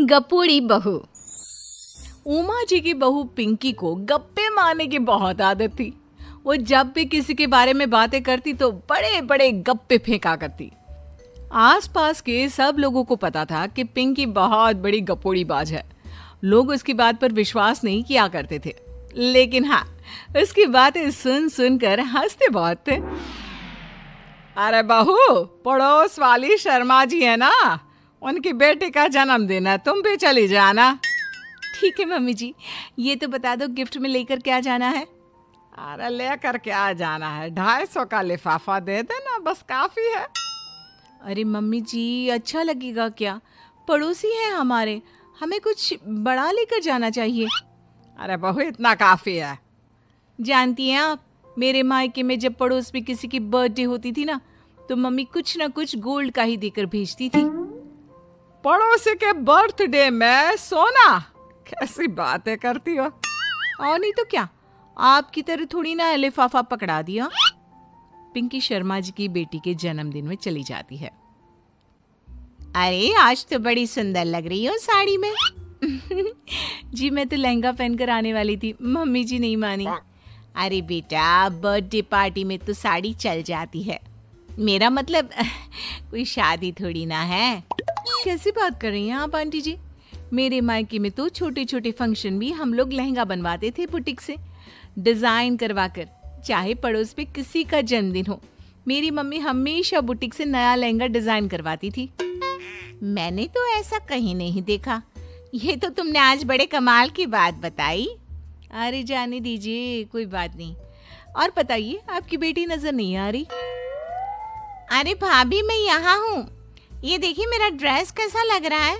गपोड़ी बहू। उमा जी की बहू पिंकी को गप्पे मारने की बहुत आदत थी। वो जब भी किसी के बारे में बातें करती तो बड़े बड़े गप्पे फेंका करती। आसपास के सब लोगों को पता था कि पिंकी बहुत बड़ी गपोड़ी बाज है। लोग उसकी बात पर विश्वास नहीं किया करते थे, लेकिन हाँ, उसकी बातें सुन सुनकर हंसते बहुत थे। अरे बहू, पड़ोस वाली शर्मा जी है ना, उनकी बेटी का जन्मदिन है, तुम भी चली जाना। ठीक है मम्मी जी, ये तो बता दो गिफ्ट में लेकर क्या जाना है? अरे लेकर क्या जाना है, 250 का लिफाफा दे देना, बस काफी है। अरे मम्मी जी, अच्छा लगेगा क्या? पड़ोसी हैं हमारे, हमें कुछ बड़ा लेकर जाना चाहिए। अरे बहू, इतना काफी है। जानती हैं आप, मेरे मायके में जब पड़ोस में किसी की बर्थडे होती थी ना, तो मम्मी कुछ ना कुछ गोल्ड का ही देकर भेजती थी। पड़ोसी के बर्थडे में सोना? कैसी बातें करती हो। और नहीं तो क्या, आपकी तरह थोड़ी ना लिफाफा पकड़ा दिया। पिंकी शर्मा जी की बेटी के जन्मदिन में चली जाती है। अरे आज तो बड़ी सुंदर लग रही हो साड़ी में। जी मैं तो लहंगा पहनकर आने वाली थी, मम्मी जी नहीं मानी। अरे बेटा, बर्थडे पार्टी में तो साड़ी चल जाती है, मेरा मतलब कोई शादी थोड़ी ना है। कैसी बात कर रही हैं आप आंटी जी? मेरे मायके में तो छोटे छोटे फंक्शन भी हम लोग लहंगा बनवाते थे बुटीक से, डिजाइन करवाकर। चाहे पड़ोस में किसी का जन्मदिन हो, मेरी मम्मी हमेशा बुटीक से नया लहंगा डिजाइन करवाती थी। मैंने तो ऐसा कहीं नहीं देखा, ये तो तुमने आज बड़े कमाल की बात बताई। अरे जाने दीजिए, कोई बात नहीं। और बताइए, आपकी बेटी नजर नहीं आ रही? अरे भाभी, मैं यहाँ हूँ, ये देखिए मेरा ड्रेस कैसा लग रहा है।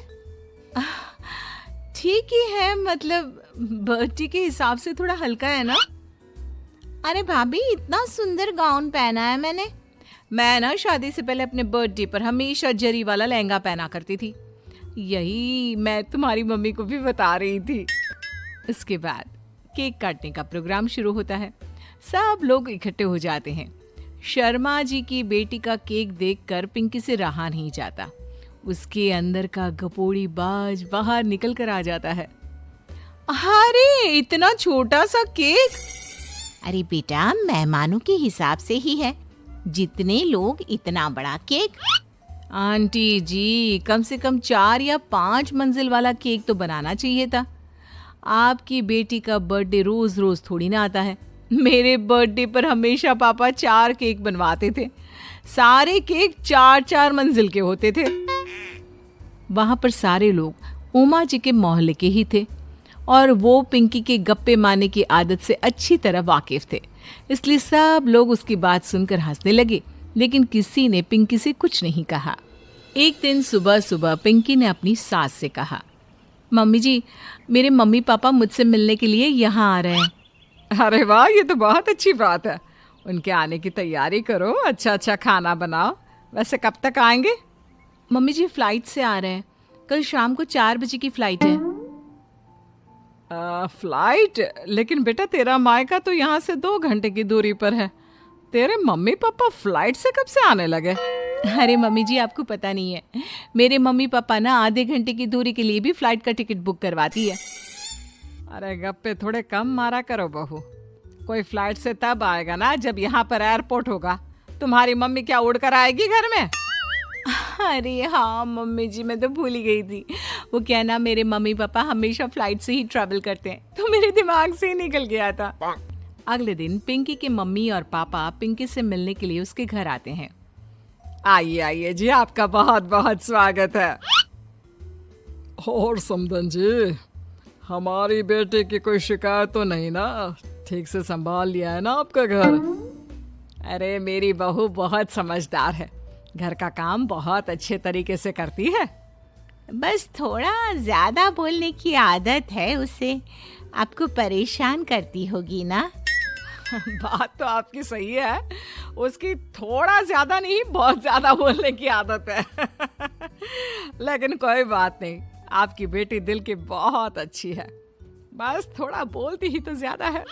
ठीक ही है, मतलब बर्थडे के हिसाब से थोड़ा हल्का है ना। अरे भाभी, इतना सुंदर गाउन पहना है मैंने। मैं ना शादी से पहले अपने बर्थडे पर हमेशा जरी वाला लहंगा पहना करती थी, यही मैं तुम्हारी मम्मी को भी बता रही थी। इसके बाद केक काटने का प्रोग्राम शुरू होता है। सब लोग इकट्ठे हो जाते हैं। शर्मा जी की बेटी का केक देखकर पिंकी से रहा नहीं जाता। उसके अंदर का गपोड़ी बाज बाहर निकल कर आ जाता है। अरे इतना छोटा सा केक! अरे बेटा, मेहमानों के हिसाब से ही है, जितने लोग इतना बड़ा केक। आंटी जी, कम से कम 4 या 5 मंजिल वाला केक तो बनाना चाहिए था। आपकी बेटी का बर्थडे रोज रोज थोड़ी ना आता है। मेरे बर्थडे पर हमेशा पापा 4 केक बनवाते थे, सारे केक 4-4 मंजिल के होते थे। वहां पर सारे लोग उमा जी के मोहल्ले के ही थे और वो पिंकी के गप्पे मारने की आदत से अच्छी तरह वाकिफ थे, इसलिए सब लोग उसकी बात सुनकर हंसने लगे, लेकिन किसी ने पिंकी से कुछ नहीं कहा। एक दिन सुबह सुबह पिंकी ने अपनी सास से कहा, मम्मी जी, मेरे मम्मी पापा मुझसे मिलने के लिए यहाँ आ रहे हैं। अरे वाह, ये तो बहुत अच्छी बात है। उनके आने की तैयारी करो, अच्छा अच्छा खाना बनाओ। वैसे कब तक आएंगे? मम्मी जी फ्लाइट से आ रहे हैं, कल शाम को 4 बजे की फ्लाइट है। फ्लाइट? लेकिन बेटा, तेरा मायका तो यहाँ से 2 घंटे की दूरी पर है। तेरे मम्मी पापा फ्लाइट से कब से आने लगे? अरे मम्मी जी, आपको पता नहीं है, मेरे मम्मी पापा ना आधे घंटे की दूरी के लिए भी फ्लाइट का टिकट बुक करवाती है। अरे गप्पे थोड़े कम मारा करो बहू, कोई फ्लाइट से तब आएगा ना जब यहाँ पर एयरपोर्ट होगा। तुम्हारी मम्मी क्या उड़कर आएगी घर में? अरे हाँ मम्मी जी, मैं तो भूल ही गई थी। वो क्या ना, मेरे मम्मी पापा हमेशा फ्लाइट से ही ट्रैवल करते हैं, तो मेरे दिमाग से ही निकल गया था। अगले दिन पिंकी के मम्मी और पापा पिंकी से मिलने के लिए उसके घर आते हैं। आइए आइए जी, आपका बहुत बहुत स्वागत है। और समदन जी, हमारी बेटे की कोई शिकायत तो नहीं ना? ठीक से संभाल लिया है ना आपका घर? अरे मेरी बहू बहुत समझदार है, घर का काम बहुत अच्छे तरीके से करती है। बस थोड़ा ज्यादा बोलने की आदत है उसे, आपको परेशान करती होगी ना? बात तो आपकी सही है, उसकी थोड़ा ज्यादा नहीं बहुत ज्यादा बोलने की आदत है। लेकिन कोई बात नहीं, आपकी बेटी दिल की बहुत अच्छी है, बस थोड़ा बोलती ही तो ज्यादा है।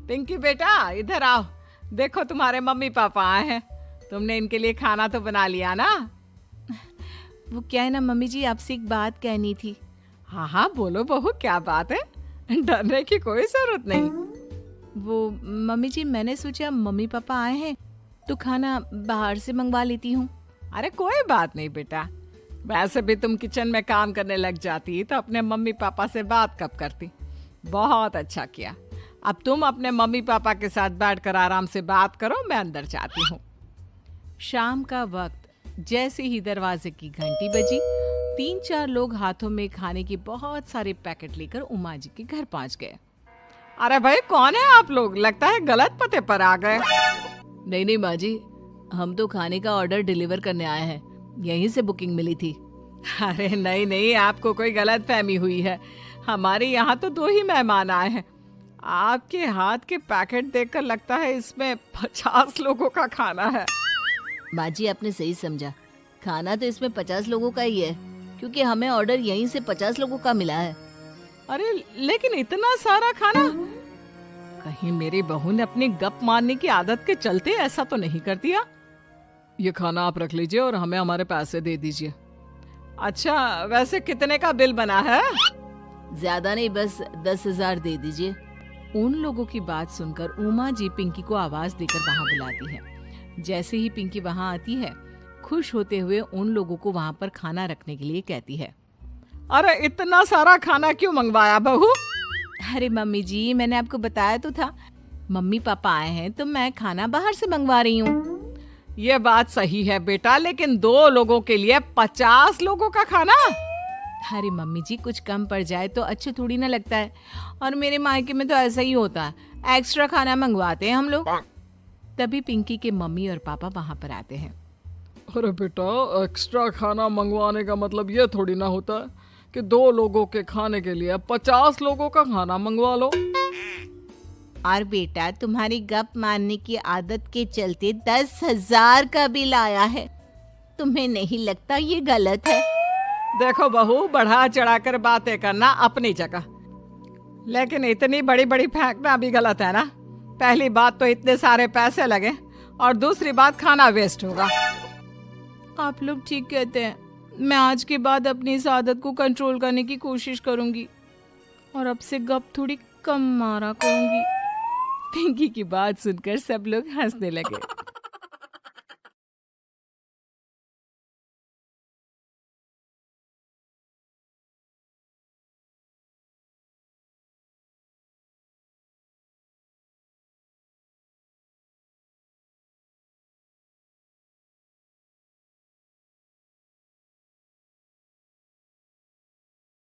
पिंकी बेटा, इधर आओ, देखो तुम्हारे मम्मी पापा आए हैं, तुमने इनके लिए खाना तो बना लिया ना? वो क्या है ना मम्मी जी, आपसे एक बात कहनी थी। हाँ हाँ बोलो बहू, क्या बात है, डरने की कोई जरूरत नहीं। वो मम्मी जी, मैंने सोचा मम्मी पापा आए हैं तो खाना बाहर से मंगवा लेती हूँ। अरे कोई बात नहीं बेटा, वैसे भी तुम किचन में काम करने लग जाती तो अपने मम्मी पापा से बात कब करती। बहुत अच्छा किया। अब तुम अपने मम्मी पापा के साथ बैठकर आराम से बात करो, मैं अंदर जाती हूँ। शाम का वक्त जैसे ही दरवाजे की घंटी बजी, 3-4 लोग हाथों में खाने के बहुत सारे पैकेट लेकर उमा जी के घर पहुंच गए। अरे भाई कौन है आप लोग, लगता है गलत पते पर आ गए। नहीं नहीं माँ जी, हम तो खाने का ऑर्डर डिलीवर करने आए हैं, यहीं से बुकिंग मिली थी। अरे नहीं नहीं, आपको कोई गलत फहमी हुई है, हमारे यहाँ तो 2 ही मेहमान आए हैं। आपके हाथ के पैकेट देखकर लगता है इसमें 50 लोगों का खाना है। माँ जी आपने सही समझा, खाना तो इसमें 50 लोगों का ही है, क्योंकि हमें ऑर्डर यहीं से 50 लोगों का मिला है। अरे लेकिन इतना सारा खाना, कहीं मेरी बहू ने अपनी गप मारने की आदत के चलते ऐसा तो नहीं कर दिया। ये खाना आप रख लीजिए और हमें हमारे पैसे दे दीजिए। अच्छा वैसे कितने का बिल बना है? ज्यादा नहीं, बस 10,000 दे दीजिए। उन लोगों की बात सुनकर उमा जी पिंकी को आवाज देकर वहां बुलाती है। जैसे ही पिंकी वहां आती है, खुश होते हुए उन लोगों को वहां पर खाना रखने के लिए कहती है। अरे इतना सारा खाना क्यों मंगवाया बहू? अरे मम्मी जी, मैंने आपको बताया तो था, मम्मी पापा आए हैं तो मैं खाना बाहर से मंगवा रही हूँ। ये बात सही है बेटा, लेकिन 2 लोगों के लिए 50 लोगों का खाना? अरे मम्मी जी, कुछ कम पड़ जाए तो अच्छा थोड़ी ना लगता है, और मेरे मायके में तो ऐसा ही होता है, एक्स्ट्रा खाना मंगवाते हैं हम लोग। तभी पिंकी के मम्मी और पापा वहां पर आते हैं। अरे बेटा, एक्स्ट्रा खाना मंगवाने का मतलब ये थोड़ी ना होता है कि 2 लोगों के खाने के लिए 50 लोगों का खाना मंगवा लो। और बेटा, तुम्हारी गप मारने की आदत के चलते 10,000 का बिल आया है, तुम्हें नहीं लगता ये गलत है? देखो बहू, बढ़ा चढ़ाकर बातें करना अपनी जगह, लेकिन इतनी बड़ी बड़ी फेंकना भी गलत है ना। पहली बात तो इतने सारे पैसे लगे, और दूसरी बात खाना वेस्ट होगा। आप लोग ठीक कहते हैं, मैं आज के बाद अपनी इस आदत को कंट्रोल करने की कोशिश करूंगी और अब से गप थोड़ी कम मारा करूंगी। पिंकी की बात सुनकर सब लोग हंसने लगे।